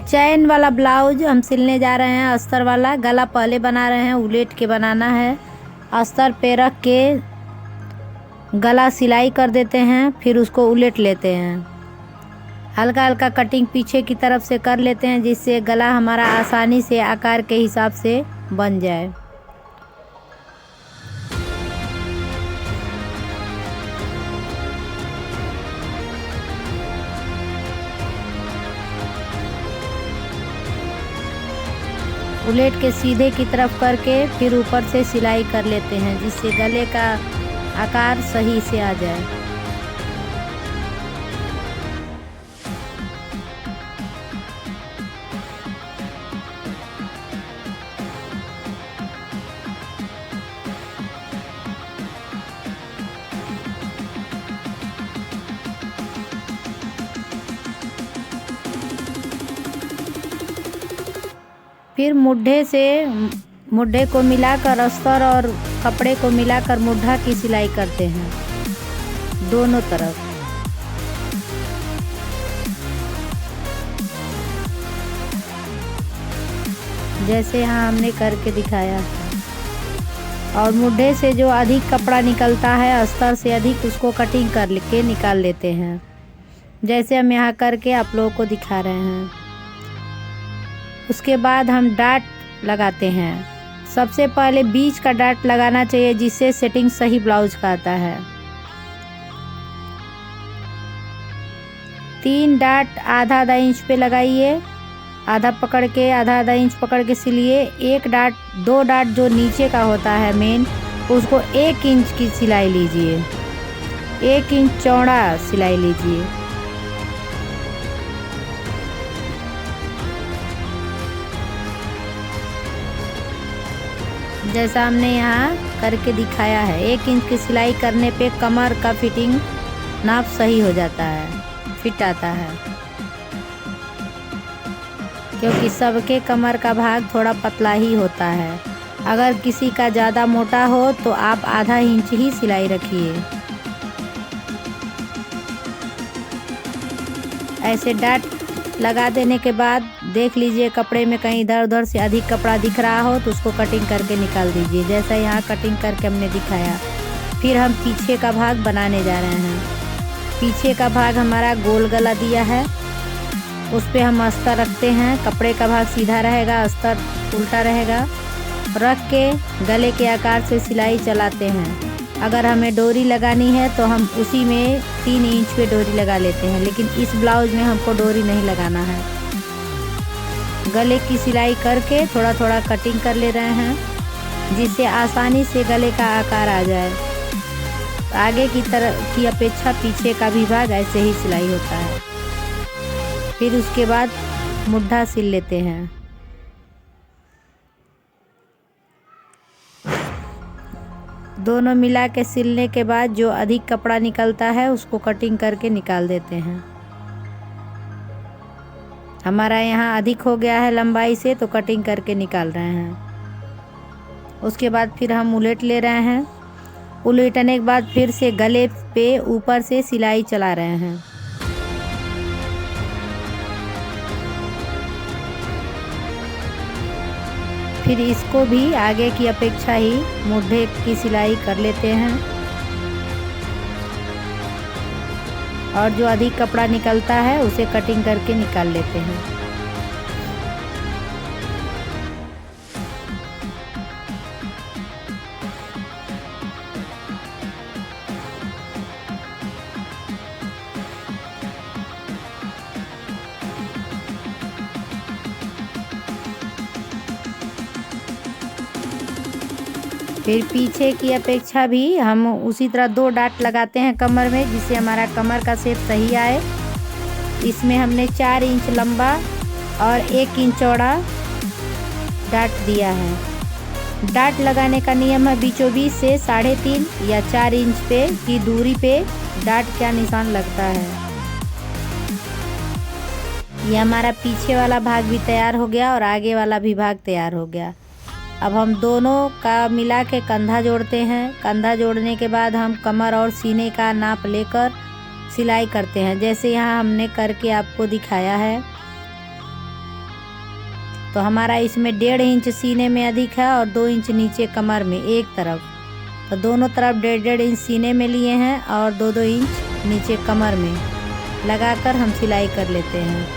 चैन वाला ब्लाउज हम सिलने जा रहे हैं। अस्तर वाला गला पहले बना रहे हैं, उलट के बनाना है। अस्तर पे रख के गला सिलाई कर देते हैं, फिर उसको उलट लेते हैं। हल्का हल्का कटिंग पीछे की तरफ से कर लेते हैं, जिससे गला हमारा आसानी से आकार के हिसाब से बन जाए। उलट के सीधे की तरफ करके फिर ऊपर से सिलाई कर लेते हैं, जिससे गले का आकार सही से आ जाए। फिर मुड्ढे को मिलाकर अस्तर और कपड़े को मिलाकर मुड्ढा की सिलाई करते हैं दोनों तरफ। जैसे यहाँ हमने करके दिखाया है। और मुड्ढे से जो अधिक कपड़ा निकलता है, अस्तर से अधिक, उसको कटिंग कर के निकाल लेते हैं, जैसे हम यहाँ करके आप लोगों को दिखा रहे हैं। उसके बाद हम डाट लगाते हैं। सबसे पहले बीच का डाट लगाना चाहिए, जिससे सेटिंग सही ब्लाउज का आता है। 3 डाट आधा आधा इंच पे लगाइए, आधा पकड़ के आधा आधा इंच पकड़ के सिलिए। 1 डाट 2 डाट जो नीचे का होता है मेन, उसको 1 इंच की सिलाई लीजिए, 1 इंच चौड़ा सिलाई लीजिए। जैसा हमने यहाँ करके दिखाया है। 1 इंच की सिलाई करने पे कमर का फिटिंग नाप सही हो जाता है, फिट आता है, क्योंकि सबके कमर का भाग थोड़ा पतला ही होता है। अगर किसी का ज़्यादा मोटा हो तो आप आधा इंच ही सिलाई रखिए। ऐसे डाट लगा देने के बाद देख लीजिए कपड़े में कहीं इधर उधर से अधिक कपड़ा दिख रहा हो तो उसको कटिंग करके निकाल दीजिए, जैसा यहाँ कटिंग करके हमने दिखाया। फिर हम पीछे का भाग बनाने जा रहे हैं। पीछे का भाग हमारा गोल गला दिया है, उस पे हम अस्तर रखते हैं। कपड़े का भाग सीधा रहेगा, अस्तर उल्टा रहेगा। रख के गले के आकार से सिलाई चलाते हैं। अगर हमें डोरी लगानी है तो हम उसी में 3 इंच पे डोरी लगा लेते हैं, लेकिन इस ब्लाउज में हमको डोरी नहीं लगाना है। गले की सिलाई करके थोड़ा थोड़ा कटिंग कर ले रहे हैं, जिससे आसानी से गले का आकार आ जाए। आगे की तरफ की अपेक्षा पीछे का भी भाग ऐसे ही सिलाई होता है। फिर उसके बाद मुड्ढा सिल लेते हैं। दोनों मिला के सिलने के बाद जो अधिक कपड़ा निकलता है उसको कटिंग करके निकाल देते हैं। हमारा यहाँ अधिक हो गया है लंबाई से, तो कटिंग करके निकाल रहे हैं। उसके बाद फिर हम उलट ले रहे हैं। उलटने के बाद फिर से गले पे ऊपर से सिलाई चला रहे हैं। फिर इसको भी आगे की अपेक्षा ही मुड्ढे की सिलाई कर लेते हैं, और जो अधिक कपड़ा निकलता है उसे कटिंग करके निकाल लेते हैं। फिर पीछे की अपेक्षा भी हम उसी तरह 2 डाट लगाते हैं कमर में, जिससे हमारा कमर का शेप सही आए। इसमें हमने 4 इंच लंबा और 1 इंच चौड़ा डाट दिया है। डाट लगाने का नियम है बीचों बीच से 3.5 या 4 इंच पे की दूरी पे डाट का निशान लगता है। ये हमारा पीछे वाला भाग भी तैयार हो गया और आगे वाला भी भाग तैयार हो गया। अब हम दोनों का मिला के कंधा जोड़ते हैं। कंधा जोड़ने के बाद हम कमर और सीने का नाप लेकर सिलाई करते हैं, जैसे यहाँ हमने करके आपको दिखाया है। तो हमारा इसमें 1.5 इंच सीने में अधिक है और 2 इंच नीचे कमर में एक तरफ, तो दोनों तरफ 1.5 इंच सीने में लिए हैं और 2-2 इंच नीचे कमर में लगाकर हम सिलाई कर लेते हैं।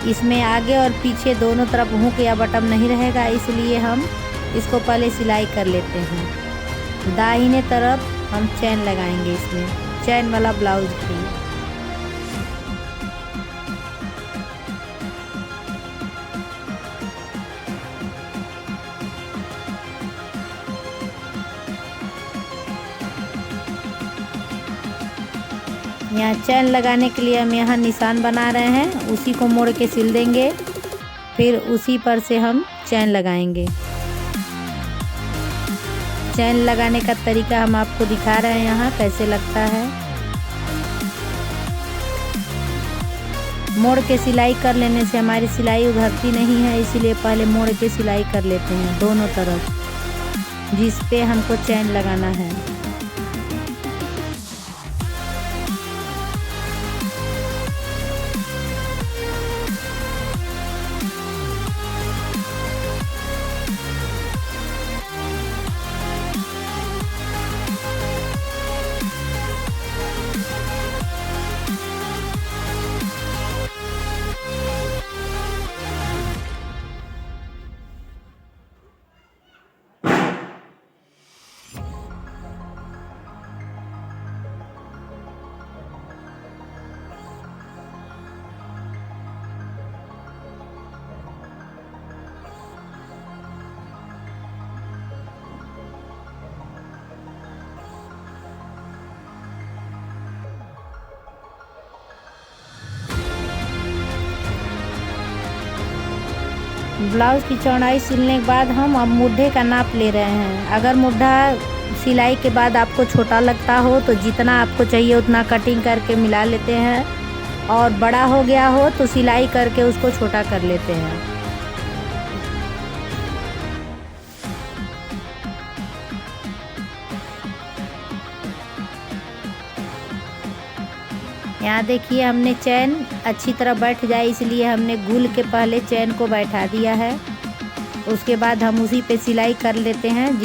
इसमें आगे और पीछे दोनों तरफ हुक या बटन नहीं रहेगा, इसलिए हम इसको पहले सिलाई कर लेते हैं। दाहिने तरफ हम चैन लगाएंगे, इसमें चैन वाला ब्लाउज भी। यहाँ चैन लगाने के लिए हम यहाँ निशान बना रहे हैं, उसी को मोड़ के सिल देंगे, फिर उसी पर से हम चैन लगाएंगे। चैन लगाने का तरीका हम आपको दिखा रहे हैं यहाँ कैसे लगता है। मोड़ के सिलाई कर लेने से हमारी सिलाई उधरती नहीं है, इसीलिए पहले मोड़ के सिलाई कर लेते हैं दोनों तरफ जिस पे हमको चैन लगाना है। ब्लाउज़ की चौड़ाई सिलने के बाद हम अब मुड्ढे का नाप ले रहे हैं। अगर मुड्ढा सिलाई के बाद आपको छोटा लगता हो तो जितना आपको चाहिए उतना कटिंग करके मिला लेते हैं, और बड़ा हो गया हो तो सिलाई करके उसको छोटा कर लेते हैं। यहाँ देखिए हमने चैन अच्छी तरह बैठ जाए इसलिए हमने गुल के पहले चैन को बैठा दिया है। उसके बाद हम उसी पे सिलाई कर लेते हैं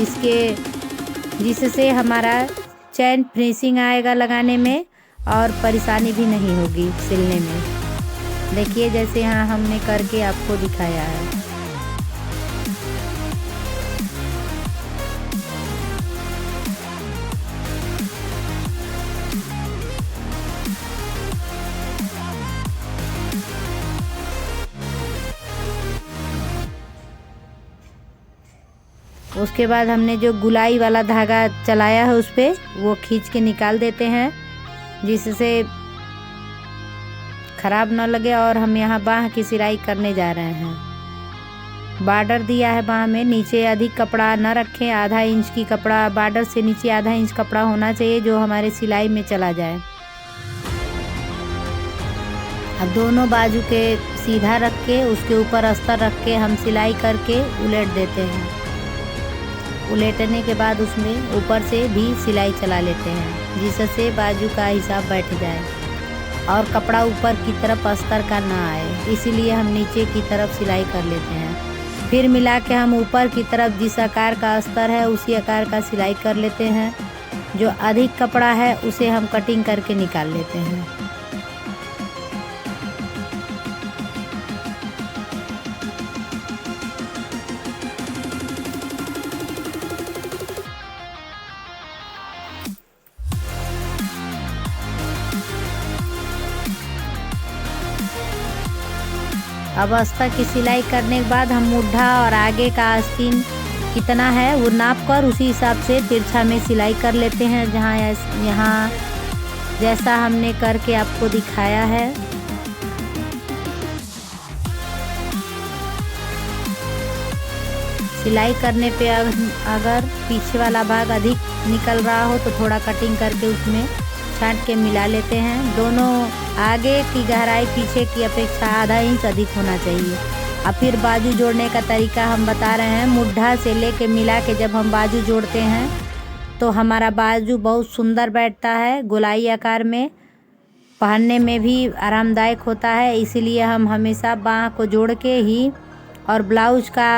जिससे हमारा चैन फिनिशिंग आएगा लगाने में और परेशानी भी नहीं होगी सिलने में। देखिए जैसे यहाँ हमने करके आपको दिखाया है। उसके बाद हमने जो गुलाई वाला धागा चलाया है उस पर वो खींच के निकाल देते हैं जिससे ख़राब ना लगे। और हम यहाँ बाह की सिलाई करने जा रहे हैं। बॉर्डर दिया है बाह में, नीचे अधिक कपड़ा न रखें, आधा इंच की कपड़ा, बॉर्डर से नीचे आधा इंच कपड़ा होना चाहिए जो हमारे सिलाई में चला जाए। अब दोनों बाजू के सीधा रख के उसके ऊपर अस्तर रख के हम सिलाई करके उलट देते हैं। उलटने के बाद उसमें ऊपर से भी सिलाई चला लेते हैं जिससे बाजू का हिसाब बैठ जाए और कपड़ा ऊपर की तरफ अस्तर का ना आए, इसीलिए हम नीचे की तरफ सिलाई कर लेते हैं। फिर मिला के हम ऊपर की तरफ जिस आकार का अस्तर है उसी आकार का सिलाई कर लेते हैं। जो अधिक कपड़ा है उसे हम कटिंग करके निकाल लेते हैं। अब अस्तर की सिलाई करने के बाद हम मुड्ढा और आगे का आस्तीन कितना है वो नाप कर उसी हिसाब से तिरछा में सिलाई कर लेते हैं। यहाँ जैसा हमने करके आपको दिखाया है। सिलाई करने पे अगर पीछे वाला भाग अधिक निकल रहा हो तो थोड़ा कटिंग करके उसमें छांट के मिला लेते हैं। दोनों आगे की गहराई पीछे की अपेक्षा आधा इंच अधिक होना चाहिए। अब फिर बाजू जोड़ने का तरीका हम बता रहे हैं। मुड्ढा से लेके मिला के जब हम बाजू जोड़ते हैं तो हमारा बाजू बहुत सुंदर बैठता है गोलाई आकार में। पहनने में भी आरामदायक होता है। इसीलिए हम हमेशा बाँह को जोड़ के ही और ब्लाउज का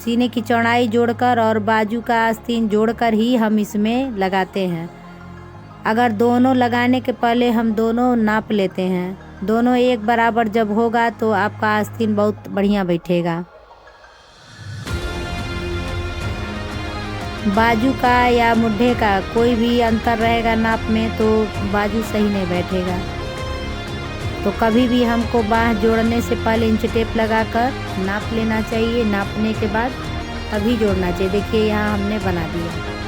सीने की चौड़ाई जोड़कर और बाजू का आस्तीन जोड़कर ही हम इसमें लगाते हैं। अगर दोनों लगाने के पहले हम दोनों नाप लेते हैं, दोनों एक बराबर जब होगा तो आपका आस्तीन बहुत बढ़िया बैठेगा। बाजू का या मुड्ढे का कोई भी अंतर रहेगा नाप में तो बाजू सही नहीं बैठेगा। तो कभी भी हमको बाँह जोड़ने से पहले इंच टेप लगाकर नाप लेना चाहिए। नापने के बाद तभी जोड़ना चाहिए। देखिए यहाँ हमने बना दिया।